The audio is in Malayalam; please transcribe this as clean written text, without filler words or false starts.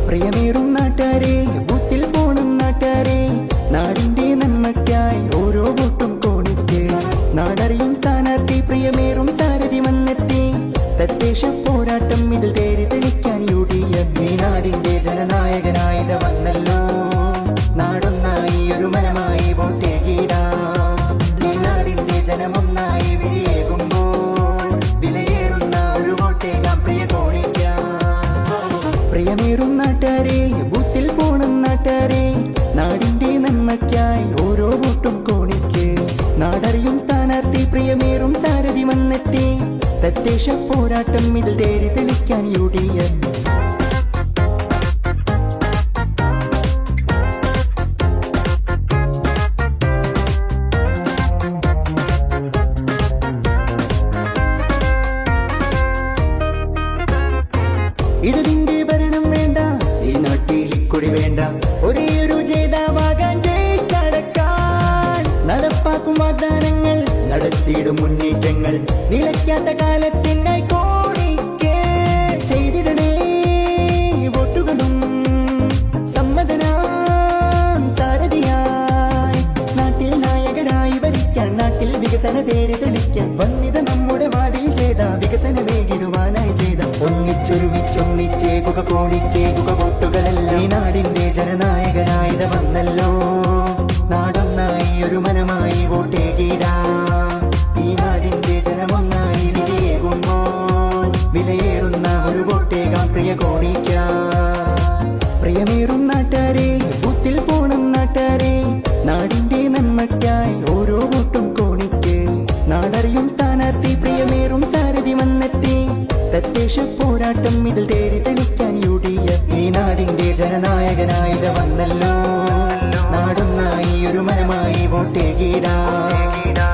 പ്രിയമേറും നാട്ടാരെ, ബൂത്തിൽ പോണം നാട്ടാരെ, നാടിന്റെ നന്മയ്ക്കായി ഓരോ വോട്ടും കോണിക്ക്. നാടറിയും സ്ഥാനാർത്ഥി പ്രിയമേറും സാരഥി വന്നെത്തി. തദ്ദേശ പോരാട്ടം ഇതിൽ തേരി തെളിക്കാൻ UDF. ഈ നാടിന്റെ ജനനായകനായത് വന്നല്ലോ, നാടൊന്നായി ഒരു മനമായി വോട്ടേകിടാം. ഈ നാടിന്റെ ജനമൊന്നായി വിളിയേകുമ്പോൾ വിലയേറുന്ന ഒരു വോട്ടേകാം പ്രിയ കോണിക്കാം. പ്രിയമേറും നാട്ടാരെ, ബൂത്തിൽ പോണം നാട്ടാരെ, നാടിന്റെ നന്മയ്ക്കായി ഓരോ വോട്ടും കോണിക്ക്. നാടറിയും സ്ഥാനാർത്ഥി പ്രിയമേറും സാരഥി വന്നെത്തി. തദ്ദേശ പോരാട്ടം ഇതിൽ തേരി തെളിക്കാൻ UDF. ഇടതിന്റെ ഭരണം വേണ്ട, ഈ നാട്ടിൽ ഇക്കുടി വേണ്ട, ഒരേയൊരു ജേതാവാകാൻ ജയിക്കടക്കാൻ. നടപ്പാക്കും വാഗ്ദാനങ്ങൾ, നടത്തിയിടും മുന്നേറ്റങ്ങൾ, നിലയ്ക്കാത്ത കാലത്തിനായി കോണിക്ക്. ചെയ്തിടണേ വോട്ടുകളും സമ്മതനാം സാരഥിയായി. നാട്ടിൽ നായകരായി ഭരിക്കാൻ, നാട്ടിൽ വികസന തേര് തെളിക്കാൻ. വന്നിത നമ്മുടെ വാടിൽ ചെയ്ത വികസന വേകിടുവാനായി ചെയ്ത. ഒന്നിച്ചേകുക കോണിക്കേകുക വോട്ടുകളെല്ലാം. ഈ നാടിന്റെ ജനനായകനായത് വന്നല്ലോ, നാടൊന്നായി ഒരു മനമായി വോട്ടേകിടാം. ഈ നാടിന്റെ ജനമൊന്നായി വിലയേകുമ്പോൾ വിലയേറുന്ന ഒരു വോട്ടേകാം പ്രിയ കോണിക്കാം. പ്രിയമേറും നാട്ടാരെ, ബൂത്തിൽ പോണം നാട്ടാരെ, നാടിന്റെ നന്മയ്ക്കായി ഓരോ വോട്ടും കോണിക്ക്. നാടറിയും സ്ഥാനാർത്ഥി പ്രിയമേറും സാരഥി വന്നെത്തി. തദ്ദേശ പോരാട്ടം ഇതിൽ തേരി തെളിക്കാൻ UDF. ഈ നാടിന്റെ ജനനായകനായത് വന്നല്ലോ, നാടൊന്നായി ഒരു മനമായി വോട്ടേകിടാം.